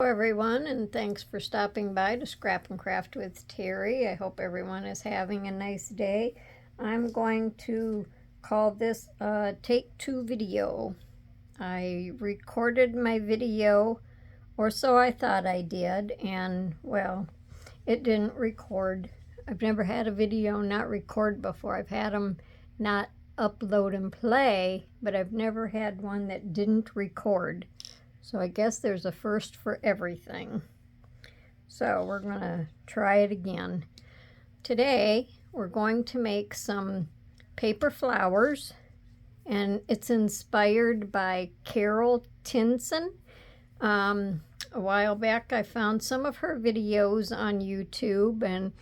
Hello everyone, and thanks for stopping by to Scrap and Craft with Terry. I hope everyone is having a nice day. I'm going to call this a take two video. I recorded my video, or so I thought I did, and well, it didn't record. I've never had a video not record before. I've had them not upload and play, but I've never had one that didn't record. So I guess there's a first for everything. So we're going to try it again. Today we're going to make some paper flowers, and it's inspired by Carol Tinson. A while back I found some of her videos on YouTube, and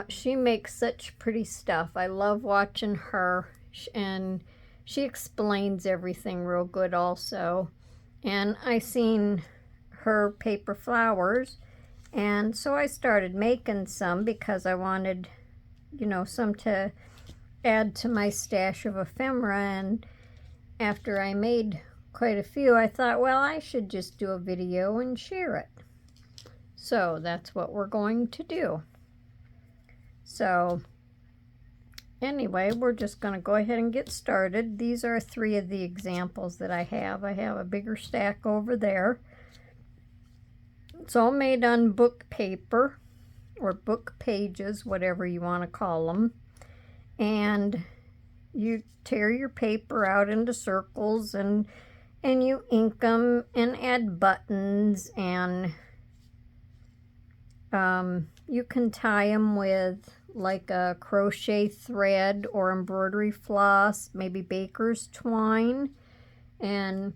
she makes such pretty stuff. I love watching her, and she explains everything real good also. And I seen her paper flowers, and so I started making some because I wanted, some to add to my stash of ephemera. And after I made quite a few, I thought, well, I should just do a video and share it. So that's what we're going to do. So anyway, we're just going to go ahead and get started. These are three of the examples that I have. I have a bigger stack over there. It's all made on book paper or book pages, whatever you want to call them. And you tear your paper out into circles, and you ink them and add buttons, and you can tie them with like a crochet thread or embroidery floss, maybe baker's twine. And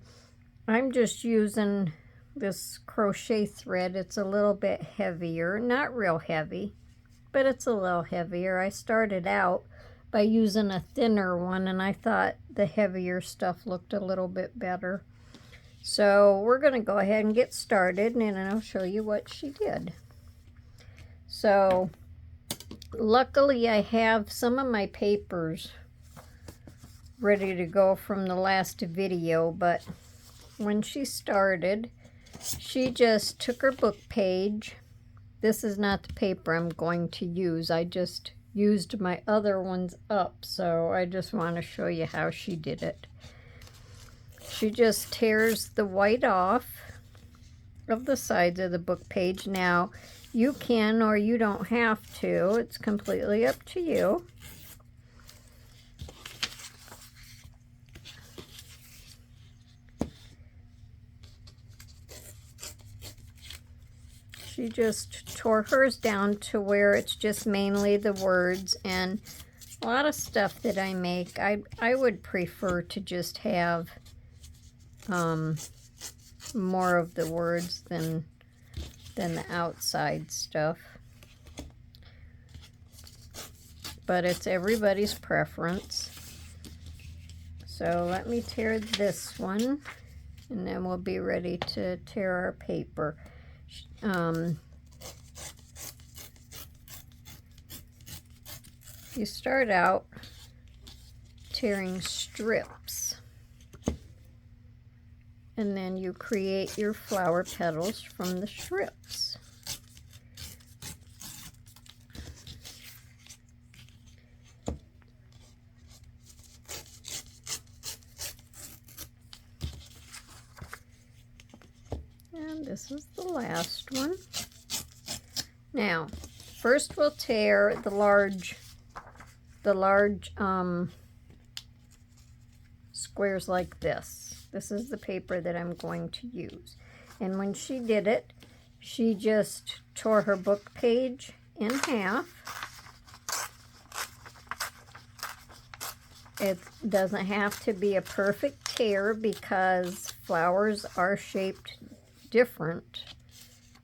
I'm just using this crochet thread. It's a little bit heavier, not real heavy, but it's a little heavier. I started out by using a thinner one, and I thought the heavier stuff looked a little bit better. So we're going to go ahead and get started, and I'll show you what she did. So luckily I have some of my papers ready to go from the last video, but when she started, she just took her book page. This is not the paper I'm going to use. I just used my other ones up, so I just want to show you how she did it. She just tears the white off of the sides of the book page. Now, you can or you don't have to. It's completely up to you. She just tore hers down to where it's just mainly the words, and a lot of stuff that I make, I would prefer to just have more of the words than the outside stuff. But it's everybody's preference. So let me tear this one, and then we'll be ready to tear our paper. You start out tearing strips, and then you create your flower petals from the strips. And this is the last one. Now, first we'll tear the large squares like this. This is the paper that I'm going to use. And when she did it, she just tore her book page in half. It doesn't have to be a perfect tear because flowers are shaped different.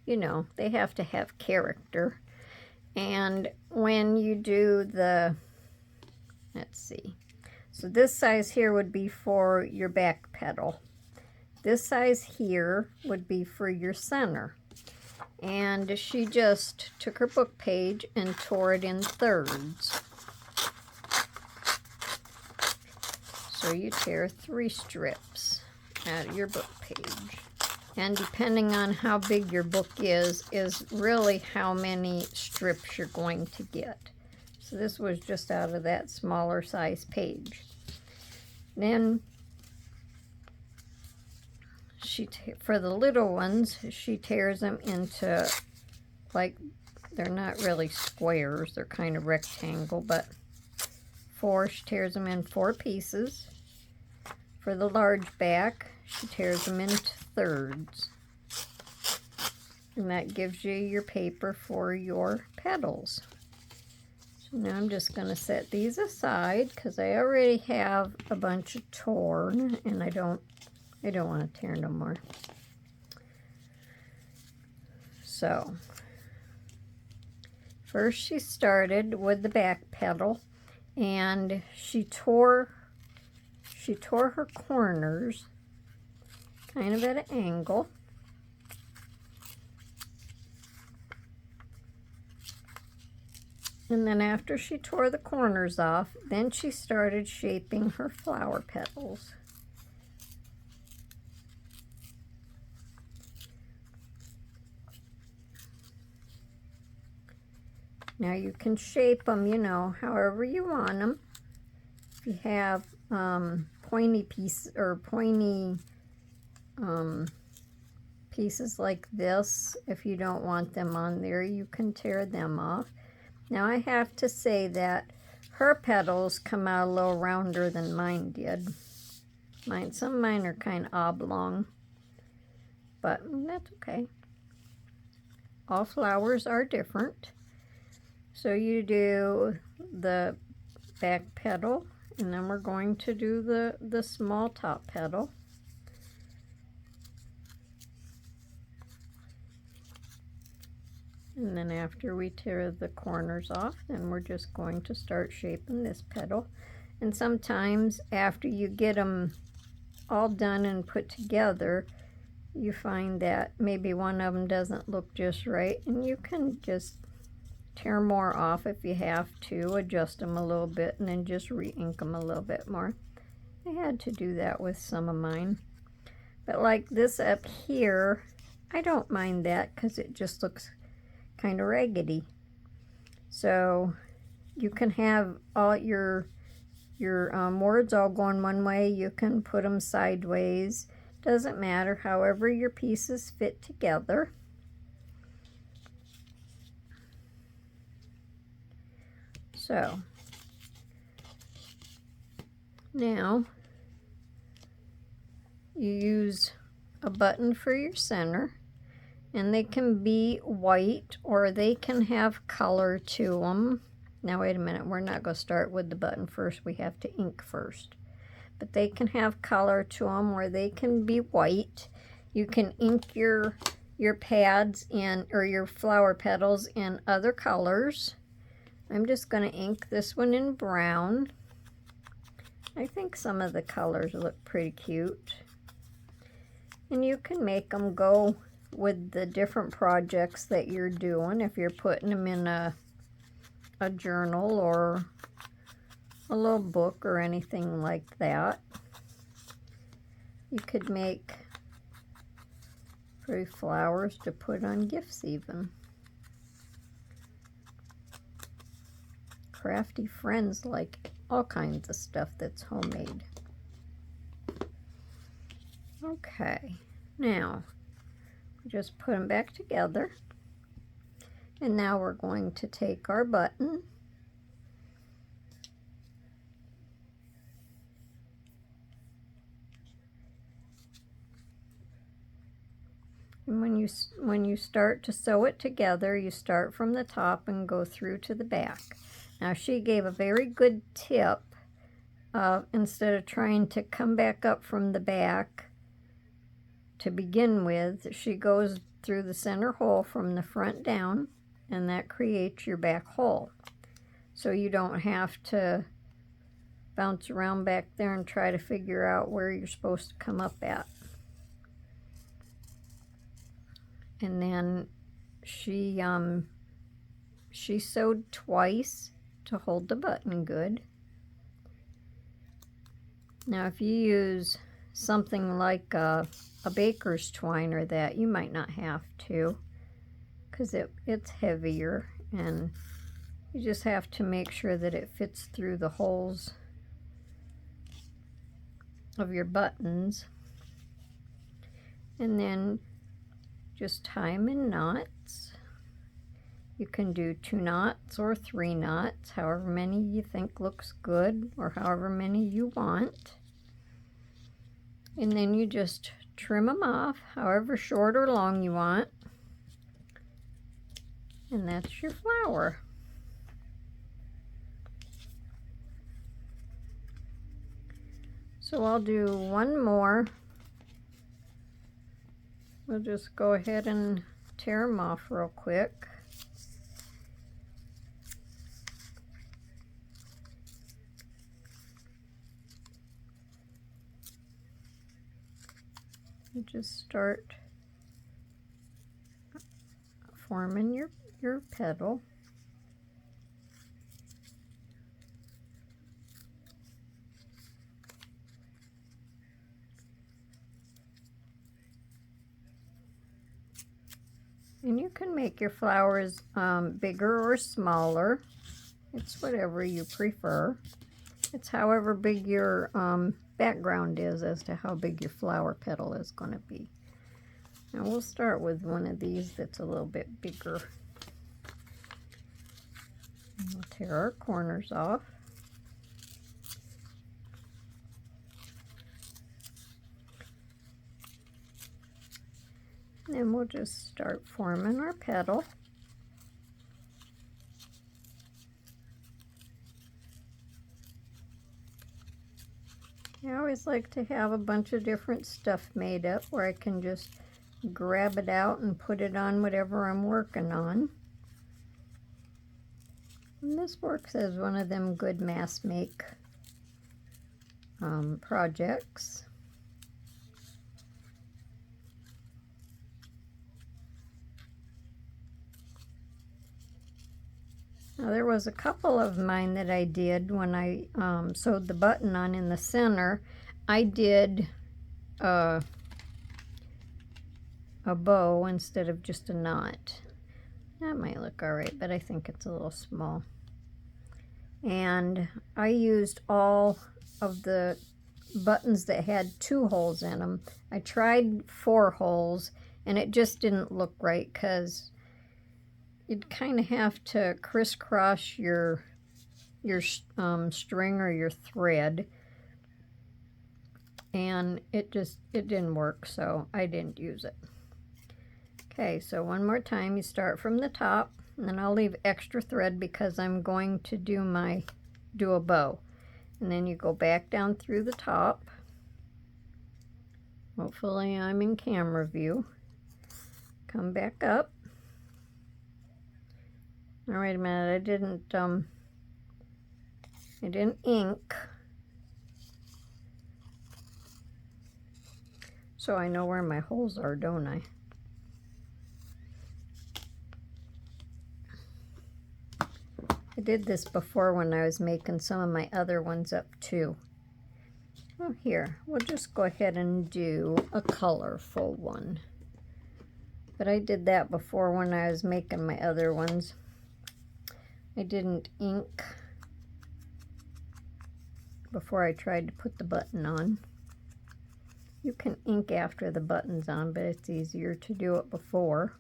They have to have character. And when you do the, let's see, so this size here would be for your back petal. This size here would be for your center. And she just took her book page and tore it in thirds. So you tear 3 strips out of your book page. And depending on how big your book is really how many strips you're going to get. So this was just out of that smaller size page. Then for the little ones, she tears them into, like, they're not really squares, they're kind of rectangle, but she tears them in 4 pieces. For the large back, she tears them into thirds. And that gives you your paper for your petals. So now I'm just going to set these aside because I already have a bunch of torn and I don't want to tear no more. So first she started with the back petal and she tore her corners kind of at an angle. And then after she tore the corners off, then she started shaping her flower petals. Now you can shape them, you know, however you want them. If you have pointy pieces or pointy pieces like this, if you don't want them on there, you can tear them off. Now I have to say that her petals come out a little rounder than mine did. Some of mine are kind of oblong, but that's okay. All flowers are different. So you do the back petal, and then we're going to do the small top petal. And then after we tear the corners off, then we're just going to start shaping this petal. And sometimes after you get them all done and put together, you find that maybe one of them doesn't look just right, and you can just tear more off if you have to, adjust them a little bit, and then just re-ink them a little bit more. I had to do that with some of mine. But like this up here, I don't mind that because it just looks kind of raggedy. So you can have all your words all going one way. You can put them sideways. Doesn't matter, however your pieces fit together. So now you use a button for your center, and they can be white or they can have color to them. Now wait a minute, we're not going to start with the button first, we have to ink first. But they can have color to them, or they can be white. You can ink your pads in, or your flower petals in other colors. I'm just going to ink this one in brown. I think some of the colors look pretty cute. And you can make them go with the different projects that you're doing. If you're putting them in a journal or a little book or anything like that. You could make pretty flowers to put on gifts even. Crafty friends like all kinds of stuff that's homemade. Okay, now just put them back together, and now we're going to take our button and when you start to sew it together, you start from the top and go through to the back. Now she gave a very good tip of, instead of trying to come back up from the back to begin with, she goes through the center hole from the front down, and that creates your back hole. So you don't have to bounce around back there and try to figure out where you're supposed to come up at. And then she sewed twice to hold the button good. Now if you use something like a baker's twine or that, you might not have to, because it's heavier, and you just have to make sure that it fits through the holes of your buttons. And then just tie them in knots. You can do 2 knots or 3 knots, however many you think looks good, or however many you want. And then you just trim them off, however short or long you want. And that's your flower. So I'll do one more. We'll just go ahead and tear them off real quick. You just start forming your petal. And you can make your flowers bigger or smaller. It's whatever you prefer. It's however big your background is as to how big your flower petal is going to be. Now we'll start with one of these that's a little bit bigger. And we'll tear our corners off. And we'll just start forming our petal. I always like to have a bunch of different stuff made up where I can just grab it out and put it on whatever I'm working on. And this works as one of them good mass make projects. Now there was a couple of mine that I did when I sewed the button on in the center. I did a bow instead of just a knot. That might look alright, but I think it's a little small. And I used all of the buttons that had 2 holes in them. I tried 4 holes and it just didn't look right because you'd kind of have to crisscross your string or your thread, and it didn't work, so I didn't use it. Okay, so one more time, you start from the top, and then I'll leave extra thread because I'm going to do a bow. And then you go back down through the top. Hopefully I'm in camera view. Come back up. All right, a minute, I didn't ink, so I know where my holes are, don't I? I did this before when I was making some of my other ones up too. Well, here, we'll just go ahead and do a colorful one. But I did that before when I was making my other ones. I didn't ink before I tried to put the button on. You can ink after the button's on, but it's easier to do it before.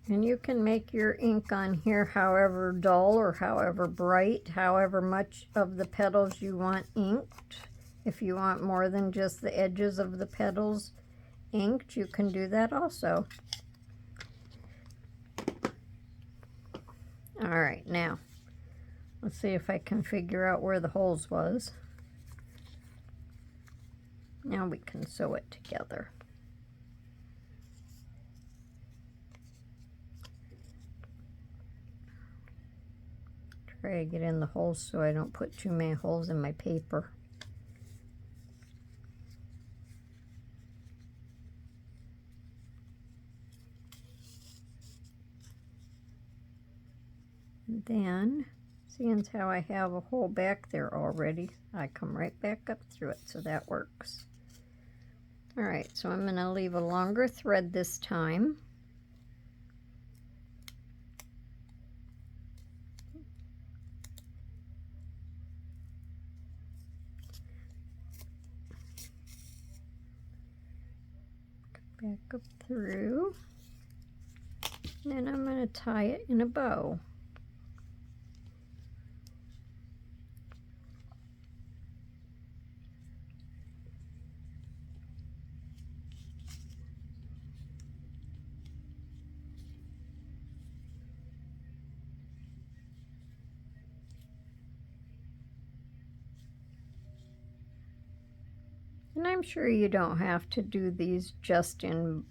And you can make your ink on here however dull or however bright, however much of the petals you want inked. If you want more than just the edges of the petals inked, you can do that also. All right, now let's see if I can figure out where the holes was. Now we can sew it together. Try to get in the holes so I don't put too many holes in my paper. And then, seeing how I have a hole back there already, I come right back up through it, so that works. All right, so I'm going to leave a longer thread this time. Back up through. And I'm going to tie it in a bow. And I'm sure you don't have to do these just in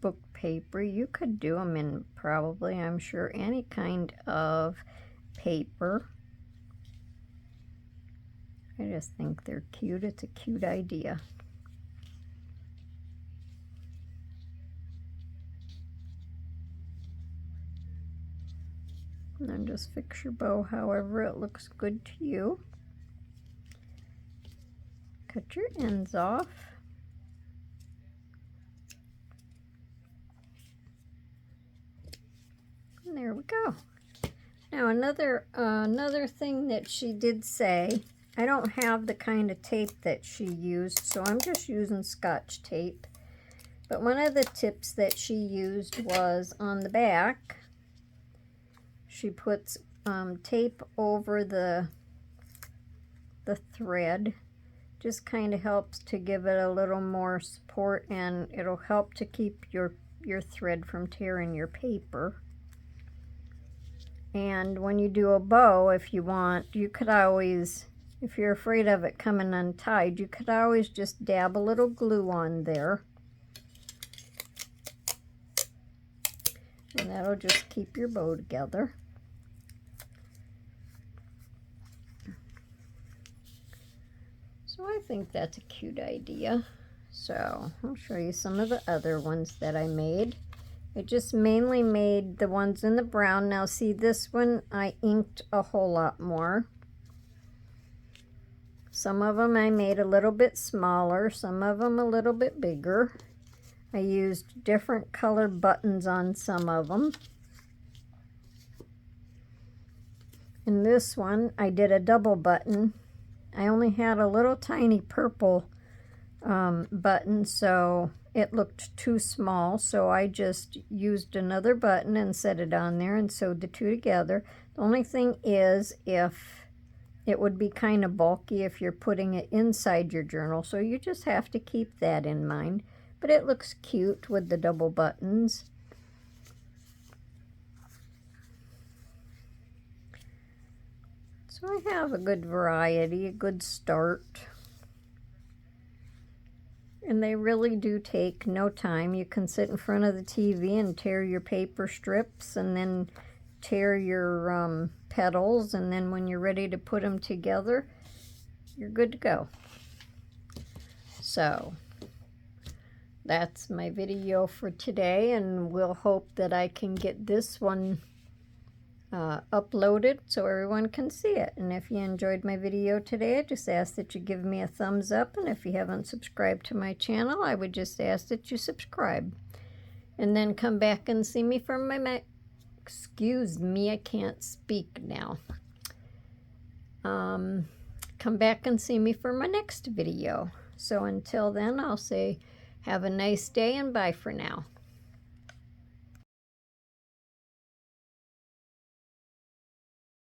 book paper. You could do them in probably, I'm sure, any kind of paper. I just think they're cute. It's a cute idea. And then just fix your bow however it looks good to you. Cut your ends off. And there we go. Now another thing that she did say, I don't have the kind of tape that she used, so I'm just using Scotch tape. But one of the tips that she used was on the back, she puts tape over the thread. Just kind of helps to give it a little more support, and it'll help to keep your thread from tearing your paper. And when you do a bow, if you want, you could always, if you're afraid of it coming untied, you could always just dab a little glue on there. And that'll just keep your bow together. So I think that's a cute idea. So I'll show you some of the other ones that I made. I just mainly made the ones in the brown. Now see, this one I inked a whole lot more. Some of them I made a little bit smaller, some of them a little bit bigger. I used different colored buttons on some of them. In this one I did a double button. I only had a little tiny purple button, so it looked too small, so I just used another button and set it on there and sewed the two together. The only thing is, if it would be kind of bulky if you're putting it inside your journal, so you just have to keep that in mind. But it looks cute with the double buttons. So I have a good variety, a good start. And they really do take no time. You can sit in front of the TV and tear your paper strips and then tear your petals, and then when you're ready to put them together, you're good to go. So that's my video for today, and we'll hope that I can get this one uploaded so everyone can see it. And if you enjoyed my video today, I just ask that you give me a thumbs up, and if you haven't subscribed to my channel, I would just ask that you subscribe. And then come back and see me for my excuse me, I can't speak now. Come back and see me for my next video. So until then, I'll say have a nice day and bye for now.